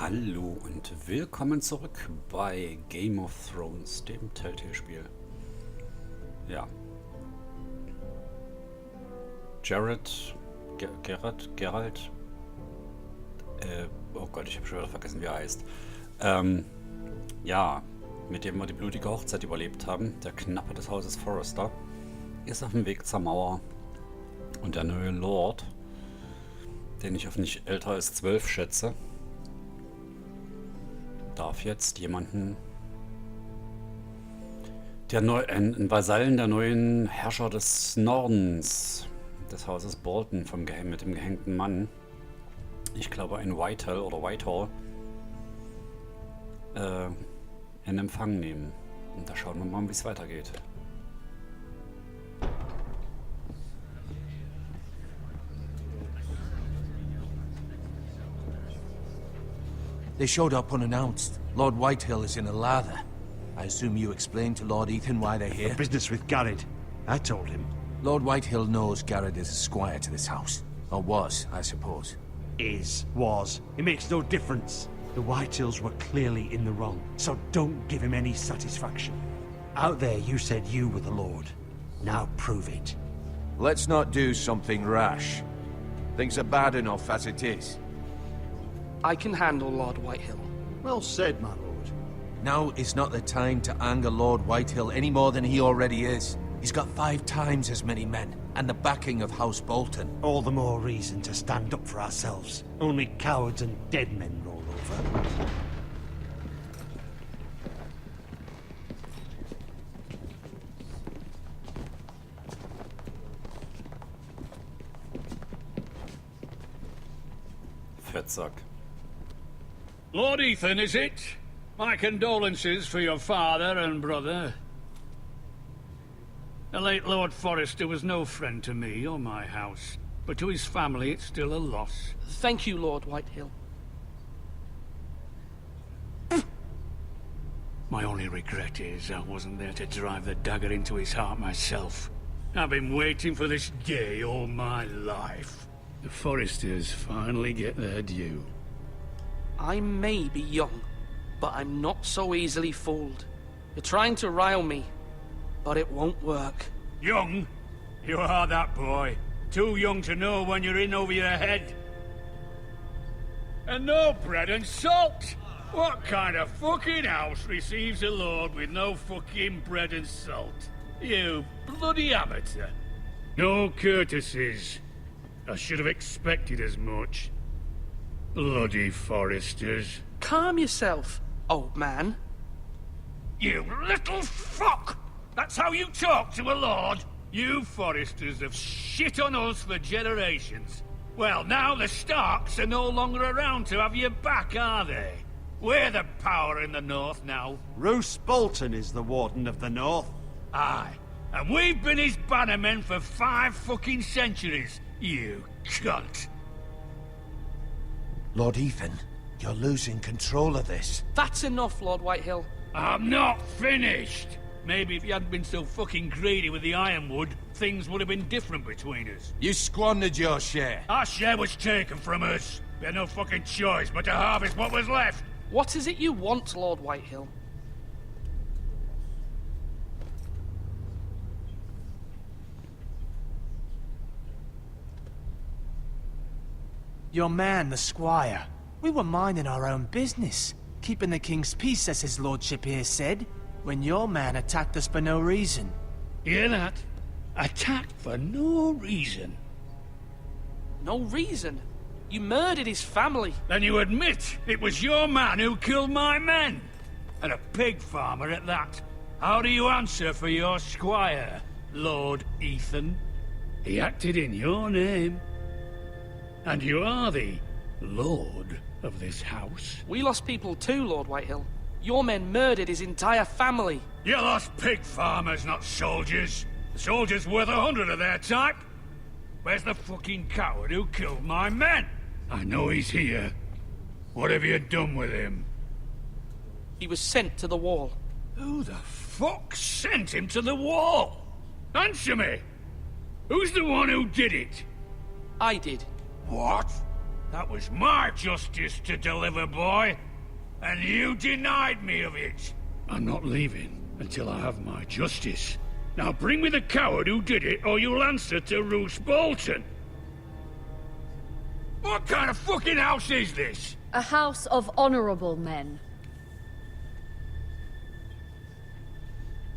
Hallo und willkommen zurück bei Game of Thrones, dem Telltale-Spiel. Ja. Geralt. Oh Gott, ich habe schon wieder vergessen, wie er heißt. Ja, mit dem wir die blutige Hochzeit überlebt haben, der Knappe des Hauses Forrester, ist auf dem Weg zur Mauer. Und der neue Lord, den ich auf nicht älter als 12 schätze, darf jetzt jemanden, ein Vasallen der neuen Herrscher des Nordens, des Hauses Bolton, mit dem gehängten Mann, ich glaube ein Whitehall, in Empfang nehmen. Und da schauen wir mal, wie es weitergeht. They showed up unannounced. Lord Whitehill is in a lather. I assume you explained to Lord Ethan why they're here? Business with Garrett. I told him. Lord Whitehill knows Garrett is a squire to this house. Or was, I suppose. Was. It makes no difference. The Whitehills were clearly in the wrong, so don't give him any satisfaction. Out there you said you were the Lord. Now prove it. Let's not do something rash. Things are bad enough as it is. I can handle Lord Whitehill. Well said, my lord. Now is not the time to anger Lord Whitehill any more than he already is. He's got 5 times as many men, and the backing of House Bolton. All the more reason to stand up for ourselves. Only cowards and dead men roll over. Fettsack. Lord Ethan, is it? My condolences for your father and brother. The late Lord Forrester was no friend to me or my house, but to his family it's still a loss. Thank you, Lord Whitehill. My only regret is I wasn't there to drive the dagger into his heart myself. I've been waiting for this day all my life. The Forresters finally get their due. I may be young, but I'm not so easily fooled. You're trying to rile me, but it won't work. Young? You are that boy. Too young to know when you're in over your head. And no bread and salt! What kind of fucking house receives a lord with no fucking bread and salt? You bloody amateur. No courtesies. I should have expected as much. Bloody Forresters. Calm yourself, old man. You little fuck! That's how you talk to a lord? You Forresters have shit on us for generations. Well, now the Starks are no longer around to have your back, are they? We're the power in the north now. Roose Bolton is the Warden of the North. Aye. And we've been his bannermen for 5 fucking centuries, you cunt. Lord Ethan, you're losing control of this. That's enough, Lord Whitehill. I'm not finished! Maybe if you hadn't been so fucking greedy with the ironwood, things would have been different between us. You squandered your share. Our share was taken from us. We had no fucking choice but to harvest what was left. What is it you want, Lord Whitehill? Your man, the squire. We were minding our own business, keeping the king's peace, as his lordship here said, when your man attacked us for no reason. Hear that? Attacked for no reason. No reason? You murdered his family. Then you admit it was your man who killed my men. And a pig farmer at that. How do you answer for your squire, Lord Ethan? He acted in your name. And you are the lord of this house. We lost people too, Lord Whitehill. Your men murdered his entire family. You lost pig farmers, not soldiers. The soldiers worth 100 of their type. Where's the fucking coward who killed my men? I know he's here. What have you done with him? He was sent to the wall. Who the fuck sent him to the wall? Answer me! Who's the one who did it? I did. What? That was my justice to deliver, boy. And you denied me of it. I'm not leaving until I have my justice. Now bring me the coward who did it, or you'll answer to Roose Bolton. What kind of fucking house is this? A house of honorable men.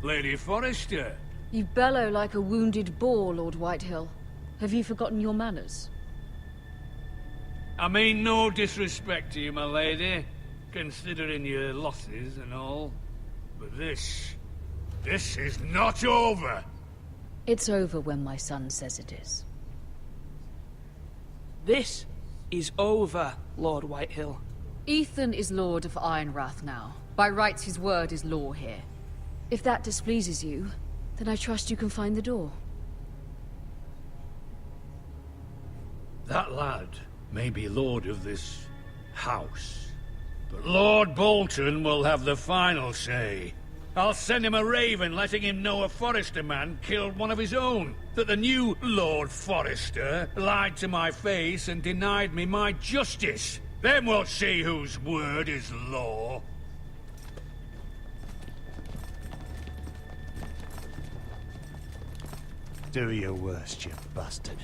Lady Forrester. You bellow like a wounded boar, Lord Whitehill. Have you forgotten your manners? I mean no disrespect to you, my lady, considering your losses and all. But this is not over. It's over when my son says it is. This is over, Lord Whitehill. Ethan is Lord of Ironrath now. By rights, his word is law here. If that displeases you, then I trust you can find the door. That lad may be lord of this house, but Lord Bolton will have the final say. I'll send him a raven letting him know a Forrester man killed one of his own. That the new Lord Forrester lied to my face and denied me my justice. Then we'll see whose word is law. Do your worst, you bastard.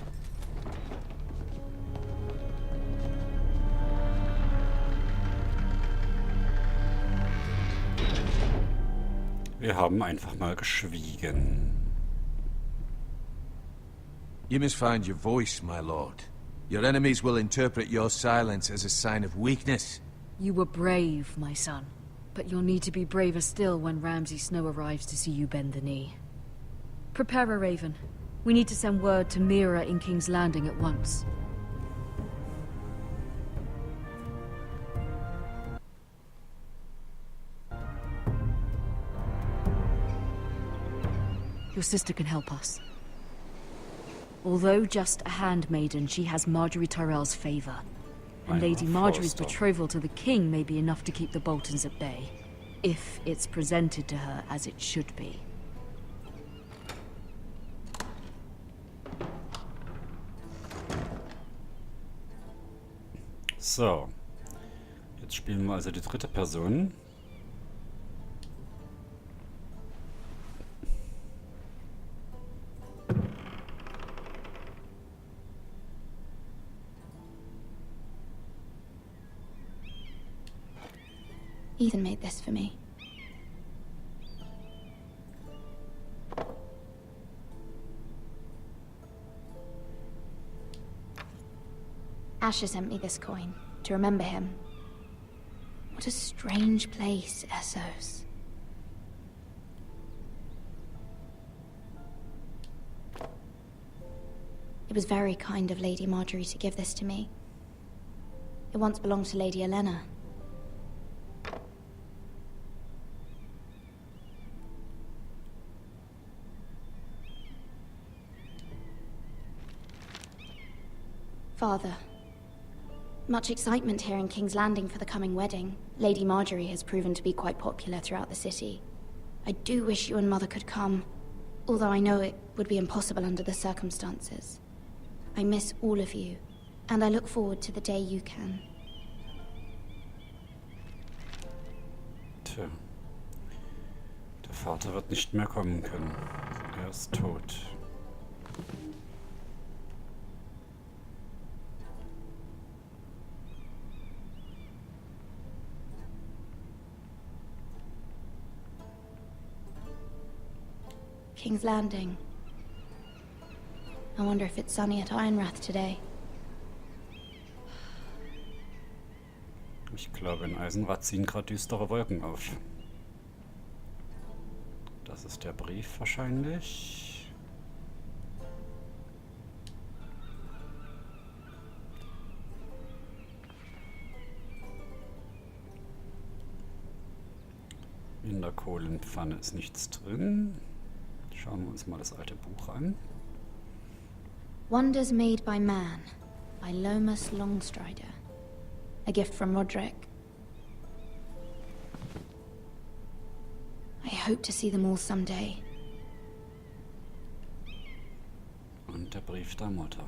Wir haben einfach mal geschwiegen. You must find your voice, my lord. Your enemies will interpret your silence as a sign of weakness. You were brave, my son. But you'll need to be braver still when Ramsay Snow arrives to see you bend the knee. Prepare a raven. We need to send word to Mehrerer in King's Landing at once. Your sister can help us. Although just a handmaiden, she has Marjorie Tyrell's favor. And Lady Marjorie's betrothal to the king may be enough to keep the Boltons at bay. If it's presented to her as it should be. So. Jetzt spielen wir also die dritte Person. Ethan made this for me. Asher sent me this coin to remember him. What a strange place, Essos. It was very kind of Lady Marjorie to give this to me. It once belonged to Lady Olenna. Father, much excitement here in King's Landing for the coming wedding. Lady Marjorie has proven to be quite popular throughout the city. I do wish you and Mother could come, although I know it would be impossible under the circumstances. I miss all of you, and I look forward to the day you can. Tja. Der Vater wird nicht mehr kommen können. Er ist tot. King's Landing. I wonder if it's sunny at Ironrath today. Ich glaube, in Eisenrad ziehen gerade düstere Wolken auf. Das ist der Brief wahrscheinlich. In der Kohlenpfanne ist nichts drin. Schauen wir uns mal das alte Buch an. Wonders Made by Man by Lomas Longstrider. A gift from Roderick. I hope to see them all someday. Und der Brief der Mutter.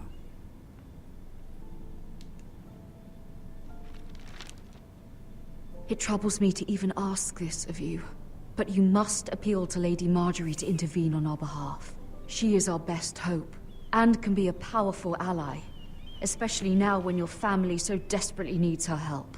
It troubles me to even ask this of you, but you must appeal to Lady Marjorie to intervene on our behalf. She is our best hope, and can be a powerful ally, especially now when your family so desperately needs her help.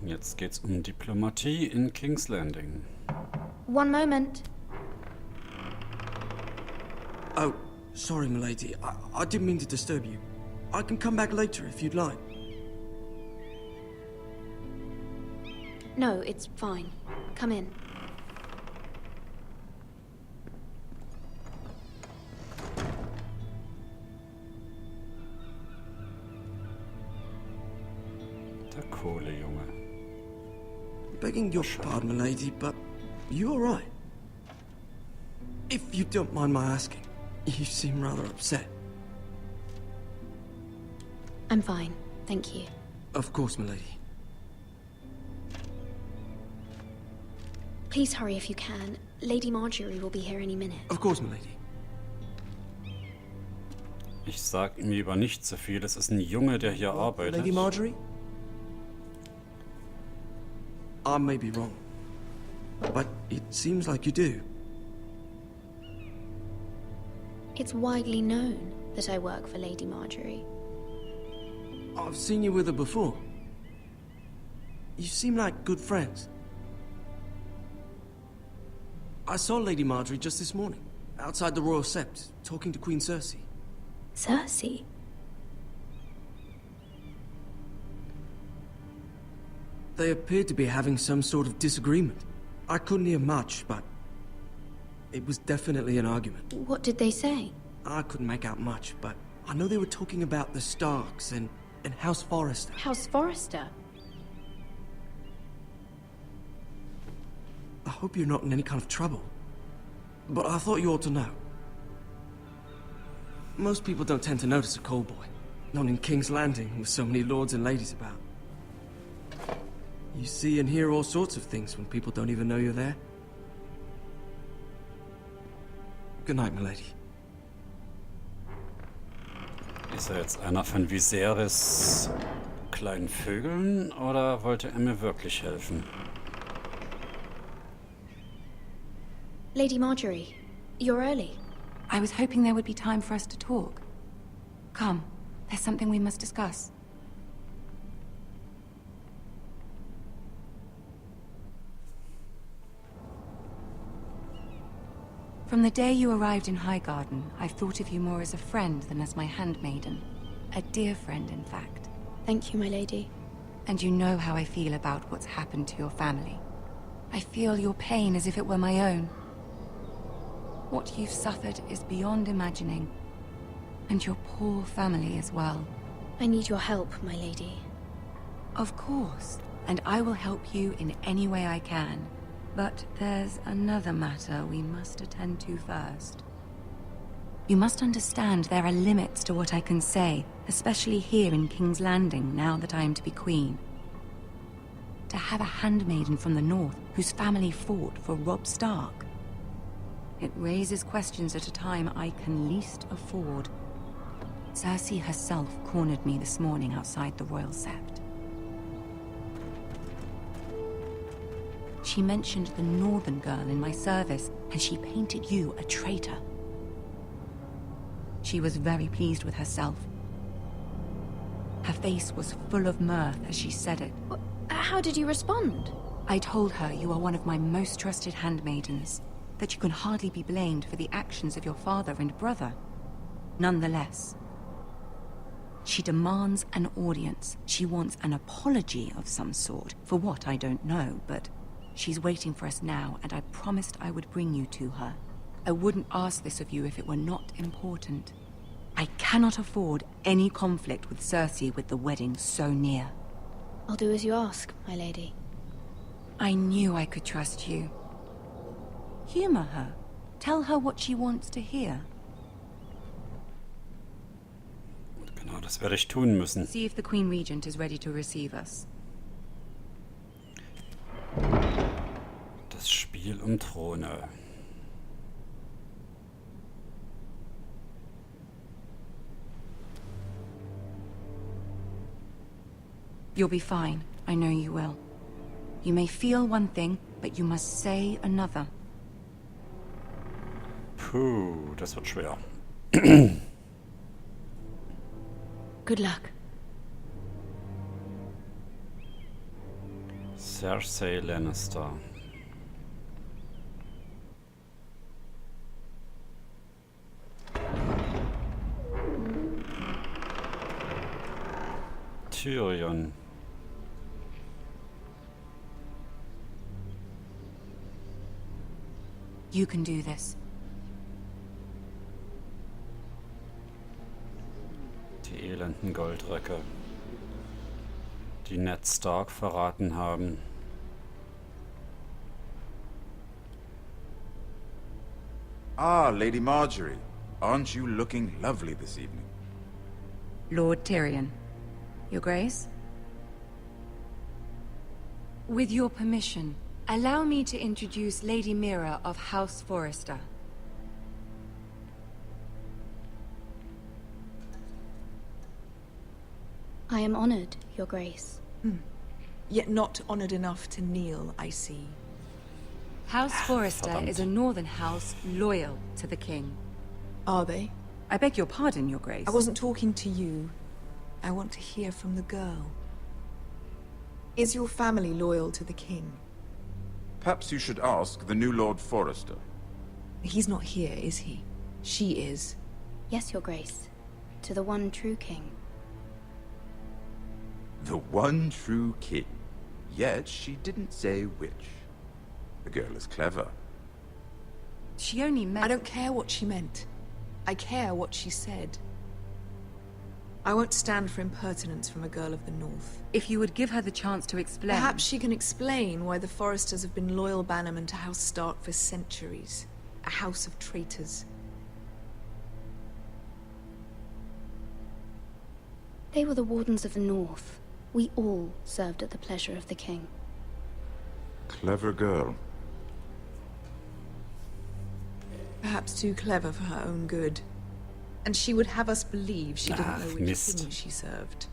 Jetzt geht's Diplomatie in King's Landing. One moment. Oh, sorry, milady. I didn't mean to disturb you. I can come back later if you'd like. No, it's fine. Come in. Der Kohlejunge. Begging your pardon, milady, but you alright? If you don't mind my asking, you seem rather upset. I'm fine, thank you. Of course, milady. Please hurry if you can. Lady Marjorie will be here any minute. Of course, milady. Ich sag ihm lieber nicht so viel. Es ist ein Junge, der hier arbeitet. Lady Marjorie? I may be wrong, but it seems like you do. It's widely known that I work for Lady Marjorie. I've seen you with her before. You seem like good friends. I saw Lady Marjorie just this morning, outside the Royal Sept, talking to Queen Cersei. Cersei? They appeared to be having some sort of disagreement. I couldn't hear much, but it was definitely an argument. What did they say? I couldn't make out much, but I know they were talking about the Starks and House Forrester. House Forrester? I hope you're not in any kind of trouble, but I thought you ought to know. Most people don't tend to notice a call boy, not in King's Landing with so many lords and ladies about. You see and hear all sorts of things when people don't even know you're there. Good night, milady. Ist er jetzt einer von Viserys kleinen Vögeln oder wollte er mir wirklich helfen? Lady Marjorie, you're early. I was hoping there would be time for us to talk. Come, there's something we must discuss. From the day you arrived in Highgarden, I've thought of you more as a friend than as my handmaiden. A dear friend, in fact. Thank you, my lady. And you know how I feel about what's happened to your family. I feel your pain as if it were my own. What you've suffered is beyond imagining. And your poor family as well. I need your help, my lady. Of course. And I will help you in any way I can. But there's another matter we must attend to first. You must understand there are limits to what I can say, especially here in King's Landing, now that I am to be queen. To have a handmaiden from the north whose family fought for Robb Stark. It raises questions at a time I can least afford. Cersei herself cornered me this morning outside the Royal Sept. She mentioned the Northern girl in my service, and she painted you a traitor. She was very pleased with herself. Her face was full of mirth as she said it. How did you respond? I told her you are one of my most trusted handmaidens, that you can hardly be blamed for the actions of your father and brother. Nonetheless, she demands an audience. She wants an apology of some sort, for what I don't know, but she's waiting for us now, and I promised I would bring you to her. I wouldn't ask this of you if it were not important. I cannot afford any conflict with Cersei with the wedding so near. I'll do as you ask, my lady. I knew I could trust you. Humor her. Tell her what she wants to hear. Genau, das werde ich tun müssen. See if the Queen Regent is ready to receive us. Das Spiel um Throne. You'll be fine. I know you will. You may feel one thing, but you must say another. Puh, das wird schwer. Good luck. Cersei Lannister. Tyrion. You can do this. Die elenden Goldröcke, die Ned Stark verraten haben. Ah, Lady Marjorie. Aren't you looking lovely this evening? Lord Tyrion. Your Grace? With your permission, allow me to introduce Lady Mira of House Forrester. I am honored, Your Grace. Yet not honored enough to kneel, I see. House Forrester is a northern house loyal to the king. Are they? I beg your pardon, Your Grace. I wasn't talking to you. I want to hear from the girl. Is your family loyal to the king? Perhaps you should ask the new Lord Forrester. He's not here, is he? She is. Yes, Your Grace. To the one true king. The one true king. Yet she didn't say which. The girl is clever. She only meant... I don't care what she meant. I care what she said. I won't stand for impertinence from a girl of the North. If you would give her the chance to explain... Perhaps she can explain why the Forresters have been loyal bannermen to House Stark for centuries. A house of traitors. They were the Wardens of the North. We all served at the pleasure of the king. Clever girl. Perhaps too clever for her own good. And she would have us believe she didn't know which king she served.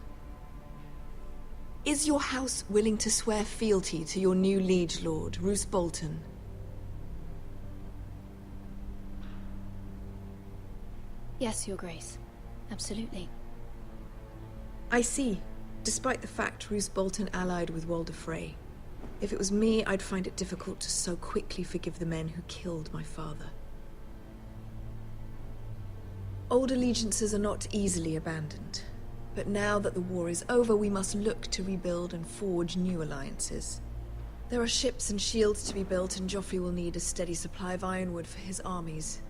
Is your house willing to swear fealty to your new liege lord, Roose Bolton? Yes, Your Grace. Absolutely. I see. Despite the fact Roose Bolton allied with Walder Frey. If it was me, I'd find it difficult to so quickly forgive the men who killed my father. Old allegiances are not easily abandoned. But now that the war is over, we must look to rebuild and forge new alliances. There are ships and shields to be built, and Joffrey will need a steady supply of ironwood for his armies.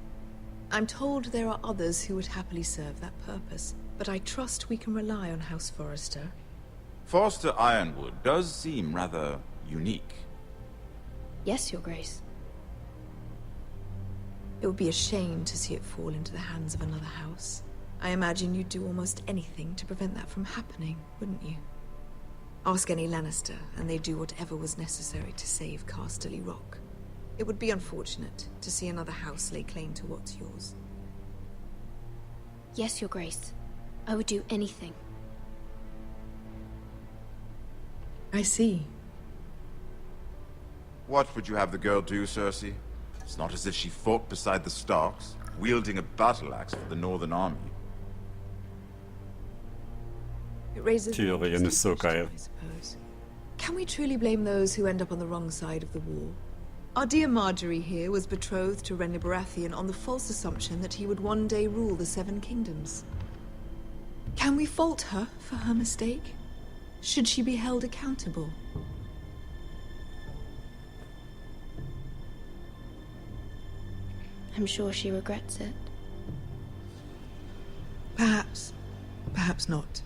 I'm told there are others who would happily serve that purpose, but I trust we can rely on House Forrester. Forrester Ironwood does seem rather unique. Yes, Your Grace. It would be a shame to see it fall into the hands of another house. I imagine you'd do almost anything to prevent that from happening, wouldn't you? Ask any Lannister, and they'd do whatever was necessary to save Casterly Rock. It would be unfortunate to see another house lay claim to what's yours. Yes, Your Grace. I would do anything. I see. What would you have the girl do, Cersei? It's not as if she fought beside the Starks, wielding a battle axe for the Northern Army. It raises Tyrion ist so geil. I suppose. Can we truly blame those who end up on the wrong side of the war? Our dear Marjorie here was betrothed to Renly Baratheon on the false assumption that he would one day rule the Seven Kingdoms. Can we fault her for her mistake? Should she be held accountable? I'm sure she regrets it. Perhaps. Perhaps not.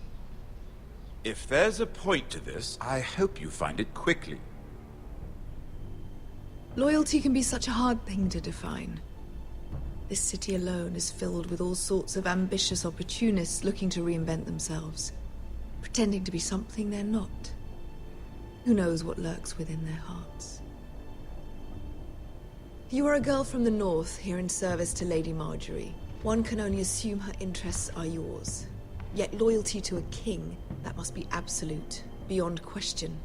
If there's a point to this, I hope you find it quickly. Loyalty can be such a hard thing to define. This city alone is filled with all sorts of ambitious opportunists looking to reinvent themselves, pretending to be something they're not. Who knows what lurks within their hearts? You are a girl from the north, here in service to Lady Marjorie. One can only assume her interests are yours. Yet loyalty to a king, that must be absolute, beyond question.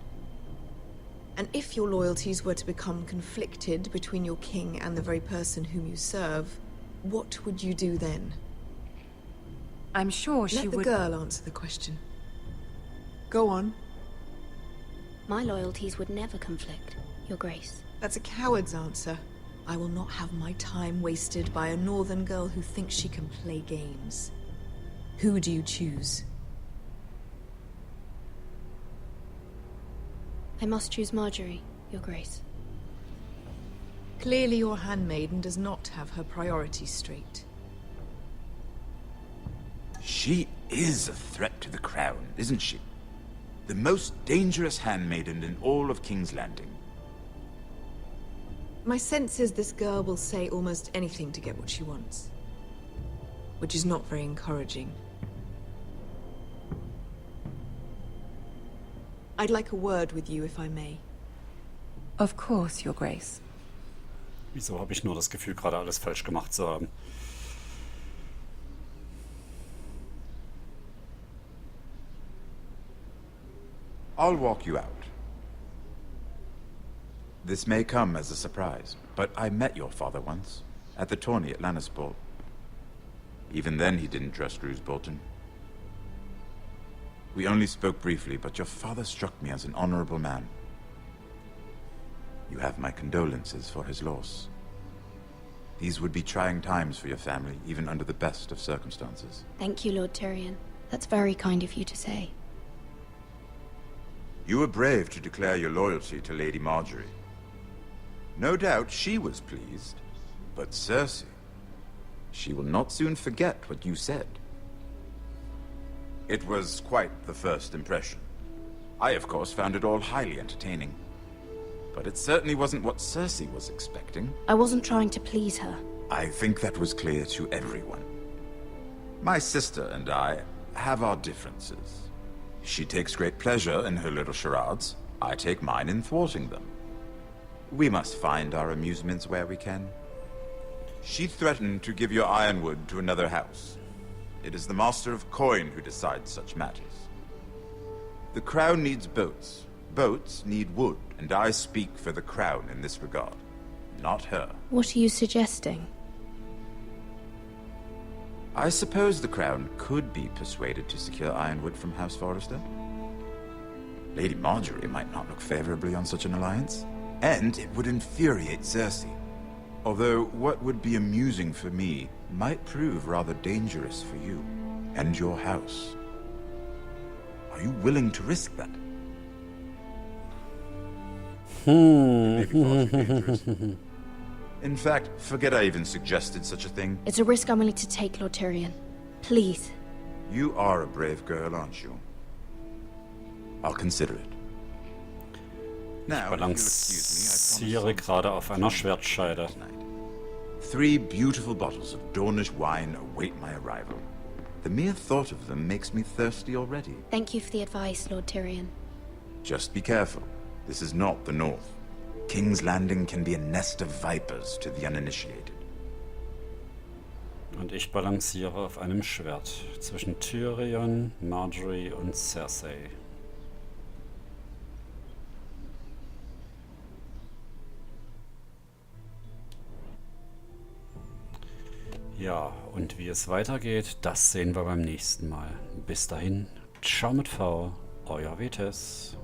And if your loyalties were to become conflicted between your king and the very person whom you serve, what would you do then? I'm sure she would... Let the girl answer the question. Go on. My loyalties would never conflict, Your Grace. That's a coward's answer. I will not have my time wasted by a northern girl who thinks she can play games. Who do you choose? I must choose Marjorie, Your Grace. Clearly your handmaiden does not have her priorities straight. She is a threat to the crown, isn't she? The most dangerous handmaiden in all of King's Landing. My sense is this girl will say almost anything to get what she wants. Which is not very encouraging. I'd like a word with you, if I may. Of course, Your Grace. Wieso habe ich nur das Gefühl, gerade alles falsch gemacht zu haben? I'll walk you out. This may come as a surprise, but I met your father once, at the tourney at Lannisport. Even then he didn't trust Roose Bolton. We only spoke briefly, but your father struck me as an honorable man. You have my condolences for his loss. These would be trying times for your family, even under the best of circumstances. Thank you, Lord Tyrion. That's very kind of you to say. You were brave to declare your loyalty to Lady Marjorie. No doubt she was pleased, but Cersei, she will not soon forget what you said. It was quite the first impression. I, of course, found it all highly entertaining. But it certainly wasn't what Cersei was expecting. I wasn't trying to please her. I think that was clear to everyone. My sister and I have our differences. She takes great pleasure in her little charades. I take mine in thwarting them. We must find our amusements where we can. She threatened to give your ironwood to another house. It is the Master of Coin who decides such matters. The Crown needs boats. Boats need wood, and I speak for the Crown in this regard, not her. What are you suggesting? I suppose the Crown could be persuaded to secure ironwood from House Forrester. Lady Marjorie might not look favorably on such an alliance, and it would infuriate Cersei. Although what would be amusing for me might prove rather dangerous for you and your house. Are you willing to risk that? In fact, forget I even suggested such a thing. It's a risk I'm willing to take, Lord Tyrion. Please. You are a brave girl, aren't you? I'll consider it. Now, if you'll excuse me, I balanciere gerade auf einer Schwertscheide. 3 beautiful bottles of Dornish wine await my arrival. The mere thought of them makes me thirsty already. Thank you for the advice, Lord Tyrion. Just be careful. This is not the North. King's Landing can be a nest of vipers to the uninitiated. Und ich balanciere auf einem Schwert zwischen Tyrion, Marjorie und Cersei. Ja, und wie es weitergeht, das sehen wir beim nächsten Mal. Bis dahin, ciao mit V, euer Vetes.